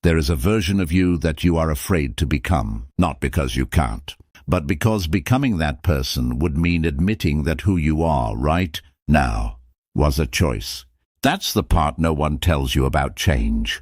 There is a version of you that you are afraid to become, not because you can't, but because becoming that person would mean admitting that who you are right now was a choice. That's the part no one tells you about change.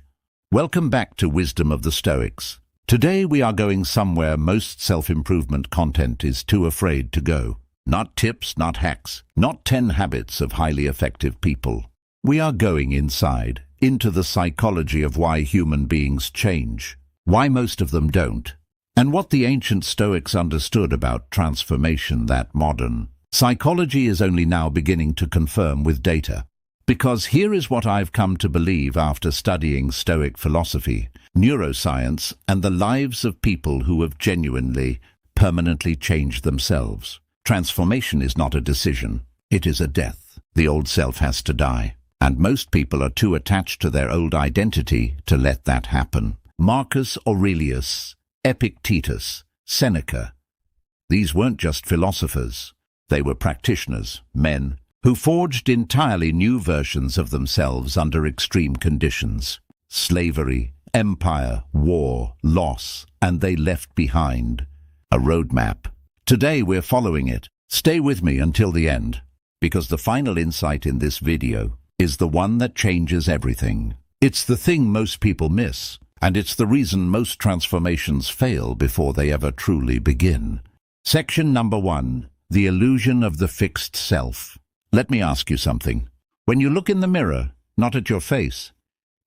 Welcome back to Wisdom of the Stoics. Today we are going somewhere most self-improvement content is too afraid to go. Not tips, not hacks, not 10 habits of highly effective people. We are going inside, into the psychology of why human beings change, why most of them don't, and what the ancient Stoics understood about transformation that modern psychology is only now beginning to confirm with data. Because here is what I've come to believe after studying Stoic philosophy, neuroscience, and the lives of people who have genuinely, permanently changed themselves. Transformation is not a decision, it is a death. The old self has to die, and most people are too attached to their old identity to let that happen. Marcus Aurelius, Epictetus, Seneca. These weren't just philosophers, they were practitioners, men, who forged entirely new versions of themselves under extreme conditions. Slavery, empire, war, loss, and they left behind a roadmap. Today we're following it. Stay with me until the end, because the final insight in this video is the one that changes everything. It's the thing most people miss, and it's the reason most transformations fail before they ever truly begin. Section number 1, the illusion of the fixed self. Let me ask you something. When you look in the mirror, not at your face,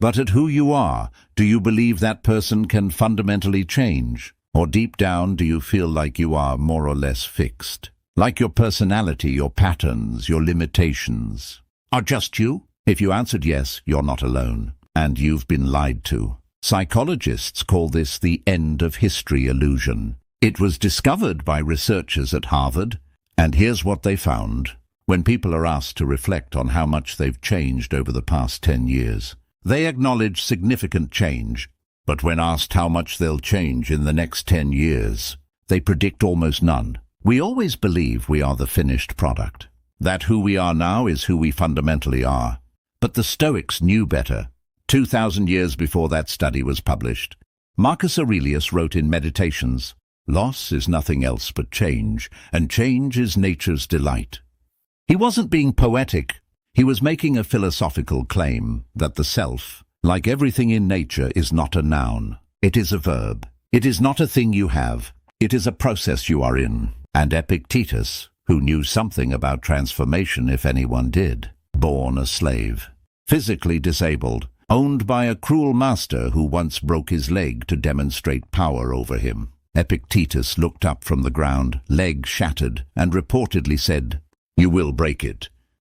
but at who you are, do you believe that person can fundamentally change? Or deep down, do you feel like you are more or less fixed? Like your personality, your patterns, your limitations are just you? If you answered yes, you're not alone, and you've been lied to. Psychologists call this the end of history illusion. It was discovered by researchers at Harvard, and here's what they found. When people are asked to reflect on how much they've changed over the past 10 years, they acknowledge significant change. But when asked how much they'll change in the next 10 years, they predict almost none. We always believe we are the finished product, that who we are now is who we fundamentally are. But the Stoics knew better. 2,000 years before that study was published, Marcus Aurelius wrote in Meditations, "Loss is nothing else but change, and change is nature's delight." He wasn't being poetic. He was making a philosophical claim that the self, like everything in nature, is not a noun. It is a verb. It is not a thing you have. It is a process you are in. And Epictetus, who knew something about transformation if anyone did, born a slave, physically disabled, owned by a cruel master who once broke his leg to demonstrate power over him. Epictetus looked up from the ground, leg shattered, and reportedly said, "You will break it."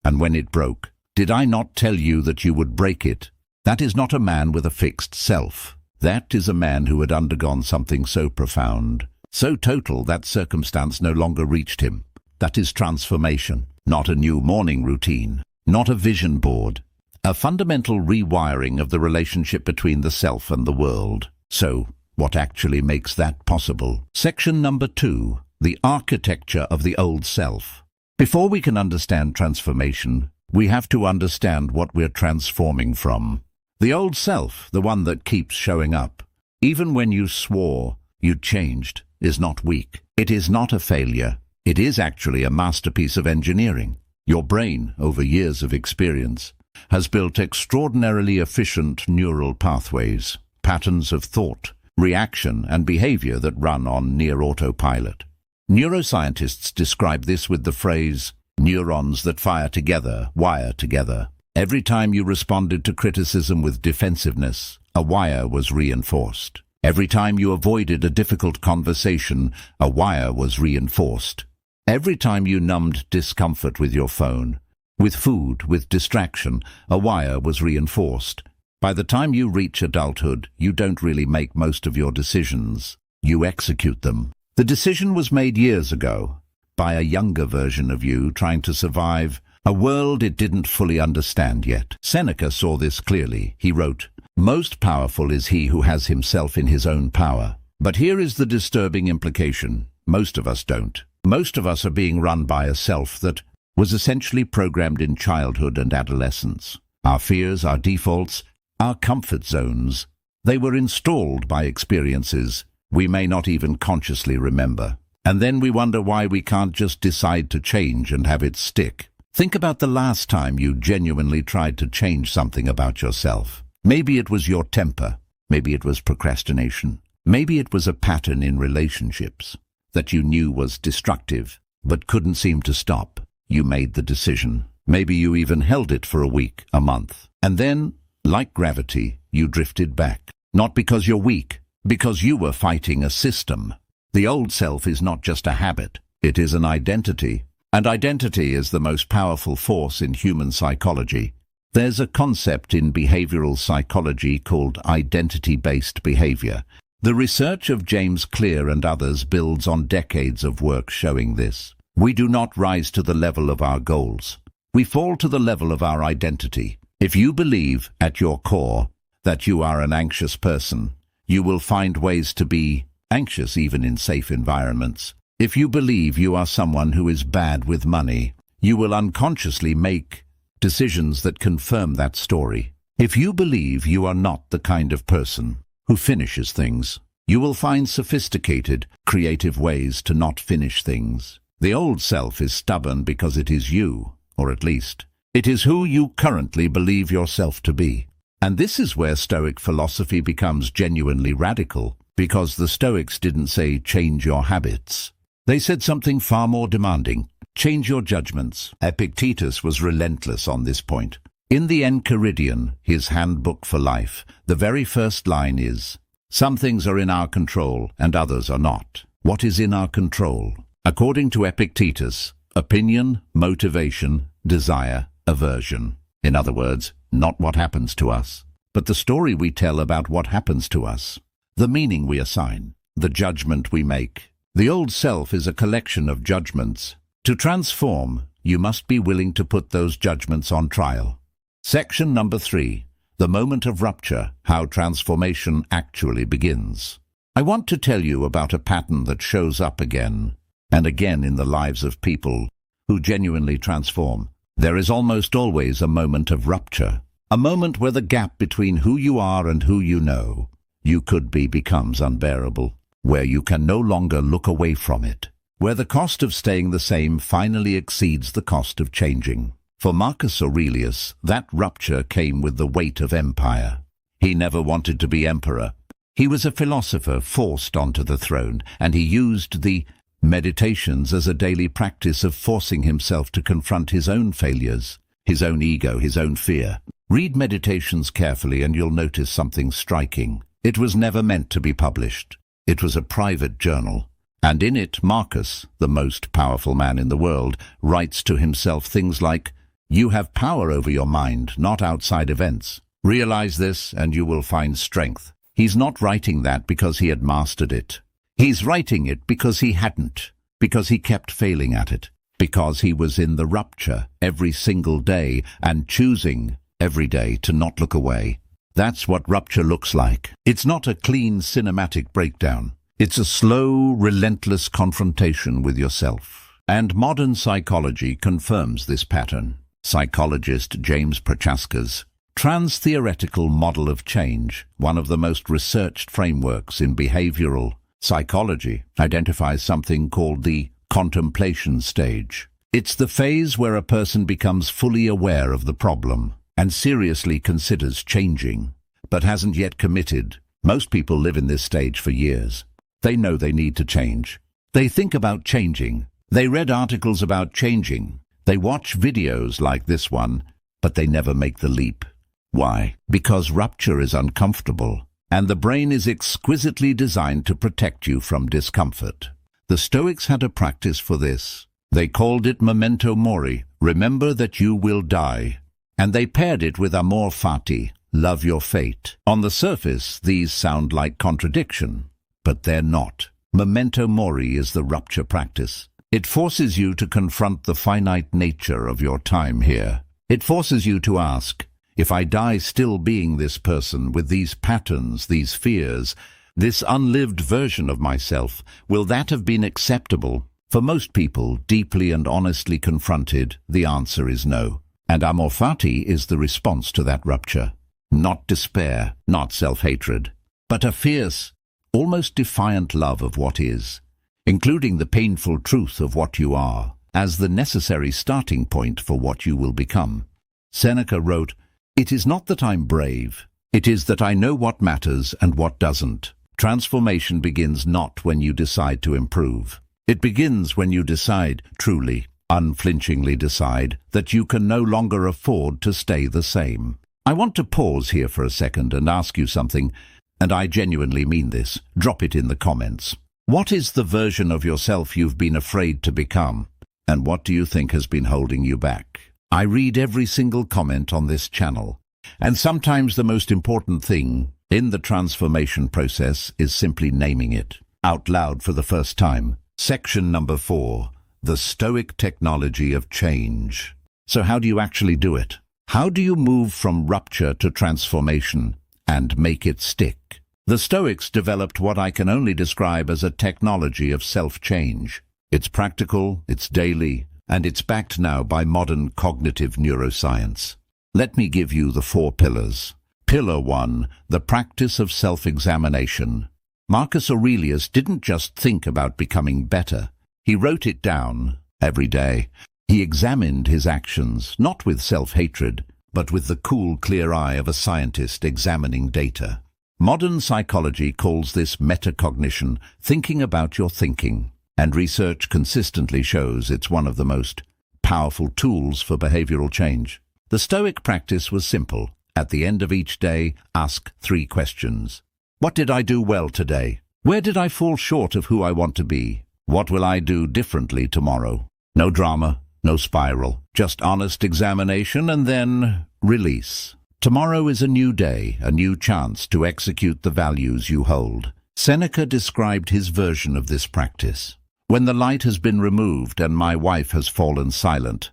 And when it broke, "Did I not tell you that you would break it?" That is not a man with a fixed self. That is a man who had undergone something so profound, so total that circumstance no longer reached him. That is transformation, not a new morning routine, not a vision board, a fundamental rewiring of the relationship between the self and the world. So, what actually makes that possible? Section number 2, the architecture of the old self. Before we can understand transformation, we have to understand what we're transforming from. The old self, the one that keeps showing up, even when you swore you'd changed, is not weak. It is not a failure. It is actually a masterpiece of engineering. Your brain, over years of experience, has built extraordinarily efficient neural pathways, patterns of thought, reaction, and behavior that run on near autopilot. Neuroscientists describe this with the phrase, neurons that fire together, wire together. Every time you responded to criticism with defensiveness, a wire was reinforced. Every time you avoided a difficult conversation, a wire was reinforced. Every time you numbed discomfort with your phone, with food, with distraction, a wire was reinforced. By the time you reach adulthood, you don't really make most of your decisions. You execute them. The decision was made years ago, by a younger version of you trying to survive a world it didn't fully understand yet. Seneca saw this clearly. He wrote, "Most powerful is he who has himself in his own power." But here is the disturbing implication. Most of us don't. Most of us are being run by a self that was essentially programmed in childhood and adolescence. Our fears, our defaults, our comfort zones, They were installed by experiences we may not even consciously remember. And then we wonder why we can't just decide to change and have it stick. Think about the last time you genuinely tried to change something about yourself. Maybe it was your temper. Maybe it was procrastination. Maybe it was a pattern in relationships that you knew was destructive, but couldn't seem to stop. You made the decision. Maybe you even held it for a week, a month. And then, like gravity, you drifted back. Not because you're weak, because you were fighting a system. The old self is not just a habit, it is an identity. And identity is the most powerful force in human psychology. There's a concept in behavioral psychology called identity-based behavior. The research of James Clear and others builds on decades of work showing this. We do not rise to the level of our goals. We fall to the level of our identity. If you believe, at your core, that you are an anxious person, you will find ways to be anxious even in safe environments. If you believe you are someone who is bad with money, you will unconsciously make decisions that confirm that story. If you believe you are not the kind of person who finishes things, you will find sophisticated, creative ways to not finish things. The old self is stubborn because it is you, or at least, it is who you currently believe yourself to be. And this is where Stoic philosophy becomes genuinely radical, because the Stoics didn't say change your habits. They said something far more demanding. Change your judgments. Epictetus was relentless on this point. In the Enchiridion, his handbook for life, the very first line is, "Some things are in our control and others are not." What is in our control? According to Epictetus, opinion, motivation, desire, aversion. In other words, not what happens to us, but the story we tell about what happens to us, the meaning we assign, the judgment we make. The old self is a collection of judgments. To transform, you must be willing to put those judgments on trial. Section number 3, the moment of rupture, how transformation actually begins. I want to tell you about a pattern that shows up again and again in the lives of people who genuinely transform. There is almost always a moment of rupture, a moment where the gap between who you are and who you could be becomes unbearable, where you can no longer look away from it, where the cost of staying the same finally exceeds the cost of changing. For Marcus Aurelius, that rupture came with the weight of empire. He never wanted to be emperor. He was a philosopher forced onto the throne, and he used the meditations as a daily practice of forcing himself to confront his own failures, his own ego, his own fear. Read Meditations carefully and you'll notice something striking. It was never meant to be published. It was a private journal. And in it, Marcus, the most powerful man in the world, writes to himself things like, "You have power over your mind, not outside events. Realize this and you will find strength." He's not writing that because he had mastered it. He's writing it because he hadn't, because he kept failing at it, because he was in the rupture every single day and choosing every day to not look away. That's what rupture looks like. It's not a clean cinematic breakdown. It's a slow, relentless confrontation with yourself. And modern psychology confirms this pattern. Psychologist James Prochaska's trans-theoretical model of change, one of the most researched frameworks in behavioral psychology, identifies something called the contemplation stage. It's the phase where a person becomes fully aware of the problem and seriously considers changing, but hasn't yet committed. Most people live in this stage for years. They know they need to change. They think about changing. They read articles about changing. They watch videos like this one, but they never make the leap. Why? Because rupture is uncomfortable, and the brain is exquisitely designed to protect you from discomfort. The Stoics had a practice for this. They called it memento mori, remember that you will die. And they paired it with amor fati, love your fate. On the surface, these sound like contradiction, but they're not. Memento mori is the rupture practice. It forces you to confront the finite nature of your time here. It forces you to ask, if I die still being this person with these patterns, these fears, this unlived version of myself, will that have been acceptable? For most people, deeply and honestly confronted, the answer is no. And amor fati is the response to that rupture. not despair, not self-hatred, but a fierce, almost defiant love of what is, including the painful truth of what you are, as the necessary starting point for what you will become. Seneca wrote, "It is not that I'm brave, it is that I know what matters and what doesn't." Transformation begins not when you decide to improve. It begins when you decide, truly, unflinchingly decide, that you can no longer afford to stay the same. I want to pause here for a second and ask you something, and I genuinely mean this. Drop it in the comments. What is the version of yourself you've been afraid to become? And what do you think has been holding you back? I read every single comment on this channel, and sometimes the most important thing in the transformation process is simply naming it out loud for the first time. Section number 4, the Stoic technology of change. So how do you actually do it? How do you move from rupture to transformation and make it stick? The Stoics developed what I can only describe as a technology of self-change. It's practical, it's daily, and it's backed now by modern cognitive neuroscience. Let me give you the 4 pillars. Pillar 1, the practice of self-examination. Marcus Aurelius didn't just think about becoming better. He wrote it down every day. He examined his actions, not with self-hatred, but with the cool, clear eye of a scientist examining data. Modern psychology calls this metacognition, thinking about your thinking, and research consistently shows it's one of the most powerful tools for behavioral change. The Stoic practice was simple. At the end of each day, ask 3 questions. What did I do well today? Where did I fall short of who I want to be? What will I do differently tomorrow? No drama, no spiral, just honest examination and then release. Tomorrow is a new day, a new chance to execute the values you hold. Seneca described his version of this practice. When the light has been removed and my wife has fallen silent,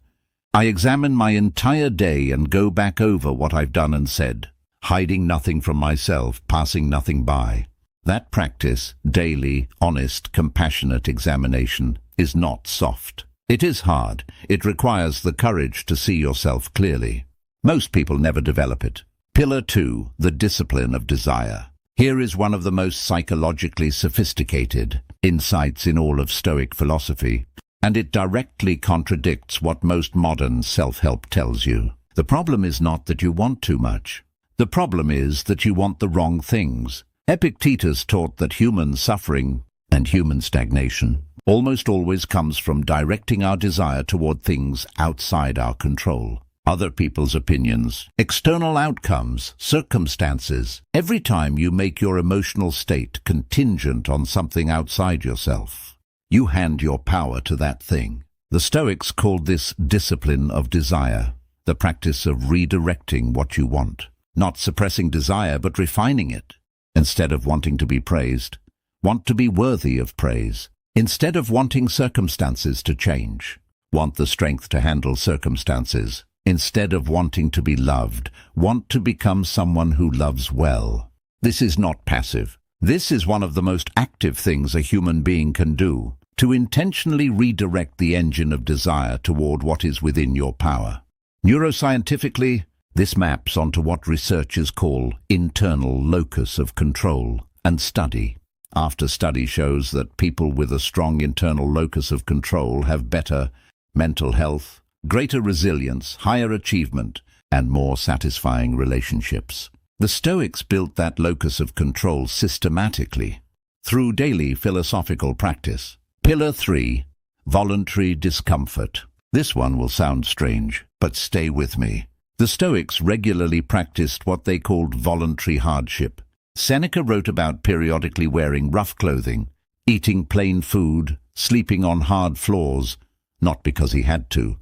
I examine my entire day and go back over what I've done and said, hiding nothing from myself, passing nothing by. That practice, daily, honest, compassionate examination, is not soft. It is hard. It requires the courage to see yourself clearly. Most people never develop it. Pillar 2, the discipline of desire. Here is one of the most psychologically sophisticated insights in all of Stoic philosophy, and it directly contradicts what most modern self-help tells you. The problem is not that you want too much. The problem is that you want the wrong things. Epictetus taught that human suffering and human stagnation almost always comes from directing our desire toward things outside our control. Other people's opinions, external outcomes, circumstances. Every time you make your emotional state contingent on something outside yourself, you hand your power to that thing. The Stoics called this discipline of desire, the practice of redirecting what you want, not suppressing desire but refining it. Instead of wanting to be praised, want to be worthy of praise. Instead of wanting circumstances to change, want the strength to handle circumstances. Instead of wanting to be loved, want to become someone who loves well. This is not passive. This is one of the most active things a human being can do, to intentionally redirect the engine of desire toward what is within your power. Neuroscientifically, this maps onto what researchers call internal locus of control and study. After study shows that people with a strong internal locus of control have better mental health, greater resilience, higher achievement, and more satisfying relationships. The Stoics built that locus of control systematically through daily philosophical practice. Pillar 3, voluntary discomfort. This one will sound strange, but stay with me. The Stoics regularly practiced what they called voluntary hardship. Seneca wrote about periodically wearing rough clothing, eating plain food, sleeping on hard floors, not because he had to,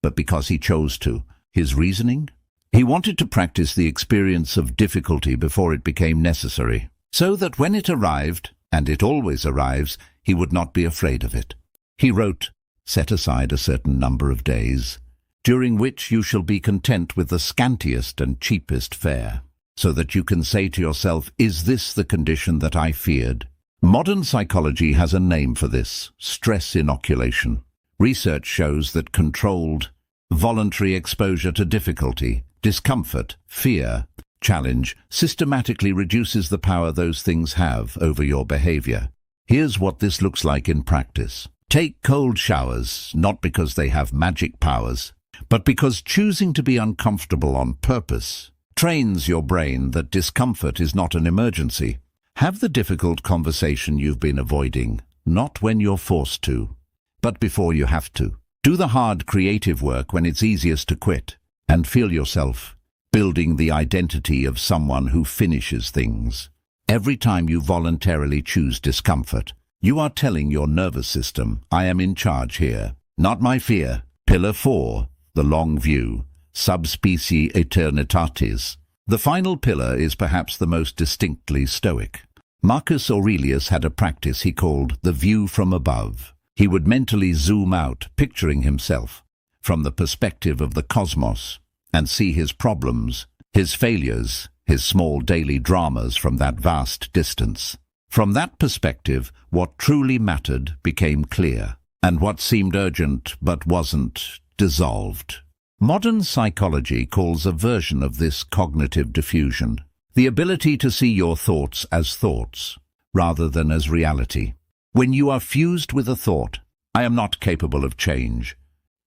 but because he chose to. His reasoning? He wanted to practice the experience of difficulty before it became necessary, so that when it arrived, and it always arrives, he would not be afraid of it. He wrote, "Set aside a certain number of days, during which you shall be content with the scantiest and cheapest fare, so that you can say to yourself, is this the condition that I feared?" Modern psychology has a name for this: stress inoculation. Research shows that controlled, voluntary exposure to difficulty, discomfort, fear, challenge, systematically reduces the power those things have over your behavior. Here's what this looks like in practice. Take cold showers, not because they have magic powers, but because choosing to be uncomfortable on purpose trains your brain that discomfort is not an emergency. Have the difficult conversation you've been avoiding, not when you're forced to, but before you have to. Do the hard creative work when it's easiest to quit, and feel yourself building the identity of someone who finishes things. Every time you voluntarily choose discomfort, you are telling your nervous system, I am in charge here, not my fear. Pillar 4, the long view, subspecie aeternitatis. The final pillar is perhaps the most distinctly Stoic. Marcus Aurelius had a practice he called the view from above. He would mentally zoom out, picturing himself from the perspective of the cosmos, and see his problems, his failures, his small daily dramas from that vast distance. From that perspective, what truly mattered became clear, and what seemed urgent but wasn't dissolved. Modern psychology calls a version of this cognitive diffusion, the ability to see your thoughts as thoughts, rather than as reality. When you are fused with a thought, I am not capable of change,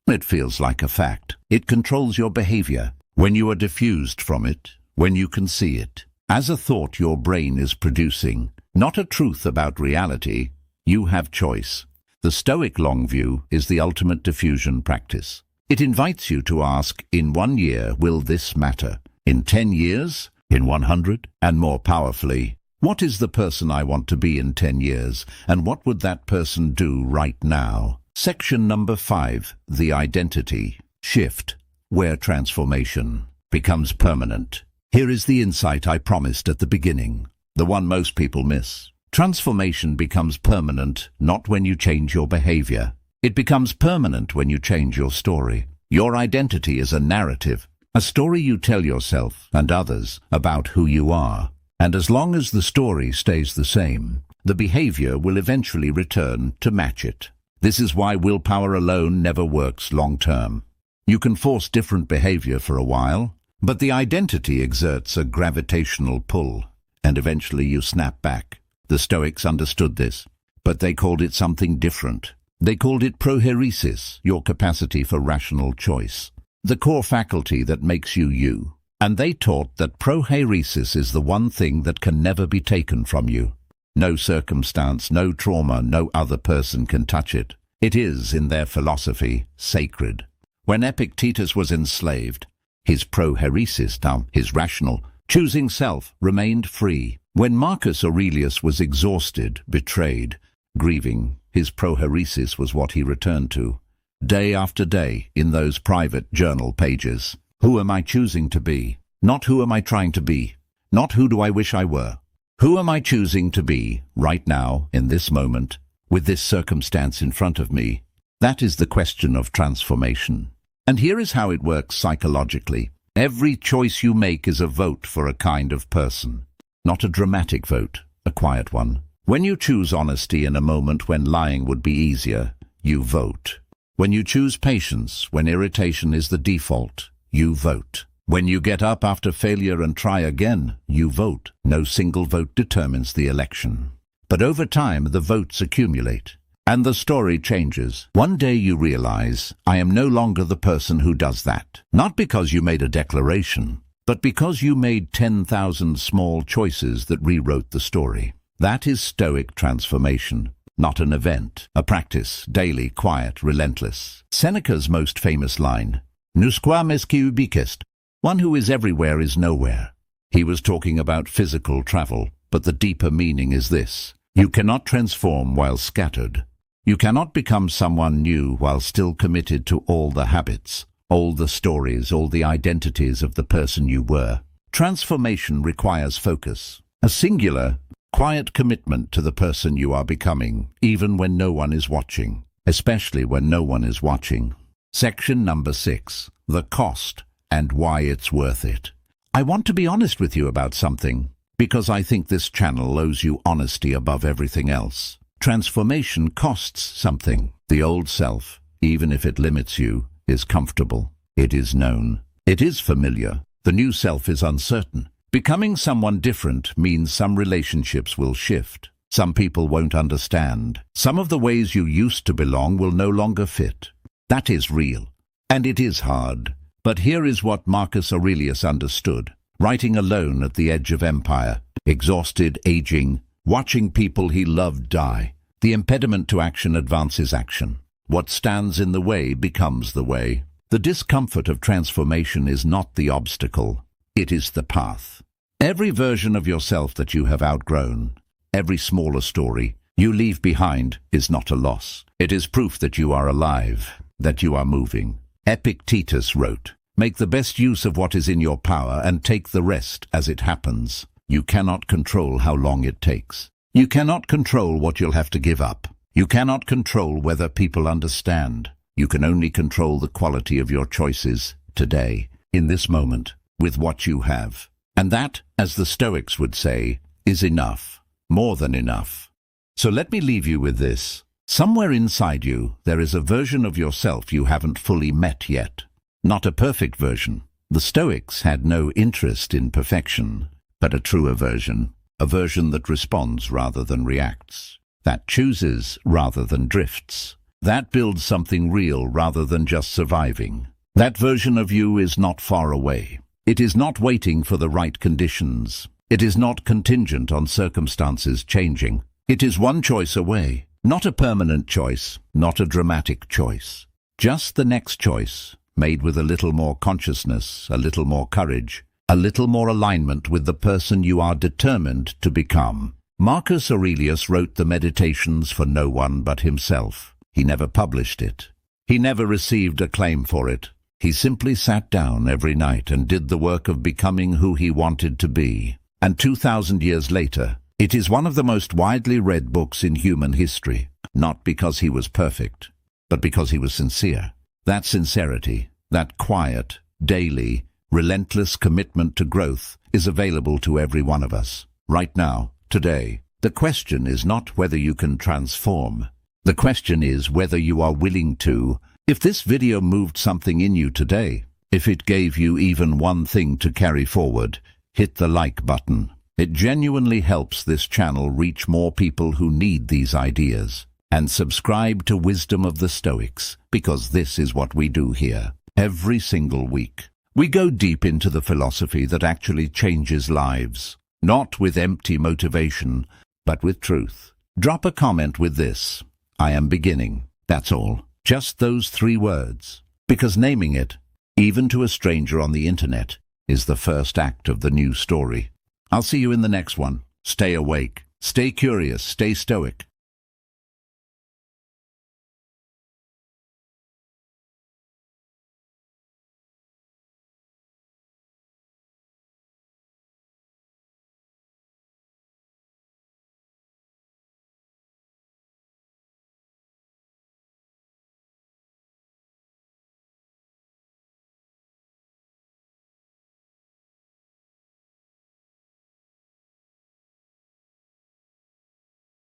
it feels like a fact. It controls your behavior. When you are diffused from it, when you can see it, as a thought your brain is producing, not a truth about reality, you have choice. The Stoic long view is the ultimate diffusion practice. It invites you to ask, in 1 year, will this matter? In 10 years? In 100? And more powerfully, what is the person I want to be in 10 years? And what would that person do right now? Section number 5, the identity shift, where transformation becomes permanent. Here is the insight I promised at the beginning, the one most people miss. Transformation becomes permanent not when you change your behavior. It becomes permanent when you change your story. Your identity is a narrative, a story you tell yourself and others about who you are. And as long as the story stays the same, the behavior will eventually return to match it. This is why willpower alone never works long-term. You can force different behavior for a while, but the identity exerts a gravitational pull, and eventually you snap back. The Stoics understood this, but they called it something different. They called it prohairesis, your capacity for rational choice, the core faculty that makes you you. And they taught that prohairesis is the one thing that can never be taken from you. No circumstance, no trauma, no other person can touch it. It is, in their philosophy, sacred. When Epictetus was enslaved, his prohairesis, his rational, choosing self, remained free. When Marcus Aurelius was exhausted, betrayed, grieving, his prohairesis was what he returned to. Day after day, in those private journal pages. Who am I choosing to be? Not who am I trying to be? Not who do I wish I were? Who am I choosing to be, right now, in this moment, with this circumstance in front of me? That is the question of transformation. And here is how it works psychologically. Every choice you make is a vote for a kind of person. Not a dramatic vote, a quiet one. When you choose honesty in a moment when lying would be easier, you vote. When you choose patience, when irritation is the default, you vote. When you get up after failure and try again, you vote. No single vote determines the election. But over time, the votes accumulate, and the story changes. One day you realize, I am no longer the person who does that. Not because you made a declaration, but because you made 10,000 small choices that rewrote the story. That is Stoic transformation, not an event, a practice, daily, quiet, relentless. Seneca's most famous line, Nusquam esque ubicest, one who is everywhere is nowhere. He was talking about physical travel, but the deeper meaning is this. You cannot transform while scattered. You cannot become someone new while still committed to all the habits, all the stories, all the identities of the person you were. Transformation requires focus, a singular, quiet commitment to the person you are becoming, even when no one is watching, especially when no one is watching. Section number 6, the cost and why it's worth it. I want to be honest with you about something, because I think this channel owes you honesty above everything else. Transformation costs something. The old self, even if it limits you, is comfortable. It is known. It is familiar. The new self is uncertain. Becoming someone different means some relationships will shift. Some people won't understand. Some of the ways you used to belong will no longer fit. That is real. And it is hard. But here is what Marcus Aurelius understood. Writing alone at the edge of empire, exhausted, aging, watching people he loved die. The impediment to action advances action. What stands in the way becomes the way. The discomfort of transformation is not the obstacle. It is the path. Every version of yourself that you have outgrown, every smaller story you leave behind is not a loss. It is proof that you are alive, that you are moving. Epictetus wrote, "Make the best use of what is in your power and take the rest as it happens." You cannot control how long it takes. You cannot control what you'll have to give up. You cannot control whether people understand. You can only control the quality of your choices today, in this moment, with what you have. And that, as the Stoics would say, is enough, more than enough. So let me leave you with this. Somewhere inside you, there is a version of yourself you haven't fully met yet. Not a perfect version. The Stoics had no interest in perfection, but a truer version. A version that responds rather than reacts. That chooses rather than drifts. That builds something real rather than just surviving. That version of you is not far away. It is not waiting for the right conditions. It is not contingent on circumstances changing. It is one choice away. Not a permanent choice, not a dramatic choice. Just the next choice, made with a little more consciousness, a little more courage, a little more alignment with the person you are determined to become. Marcus Aurelius wrote the Meditations for no one but himself. He never published it. He never received acclaim for it. He simply sat down every night and did the work of becoming who he wanted to be. And 2,000 years later, it is one of the most widely read books in human history, not because he was perfect, but because he was sincere. That sincerity, that quiet, daily, relentless commitment to growth is available to every one of us, right now, today. The question is not whether you can transform. The question is whether you are willing to. If this video moved something in you today, if it gave you even one thing to carry forward, hit the like button. It genuinely helps this channel reach more people who need these ideas. And subscribe to Wisdom of the Stoics, because this is what we do here, every single week. We go deep into the philosophy that actually changes lives, not with empty motivation, but with truth. Drop a comment with this: "I am beginning." That's all. Just those 3 words. Because naming it, even to a stranger on the internet, is the first act of the new story. I'll see you in the next one. Stay awake, stay curious, stay stoic.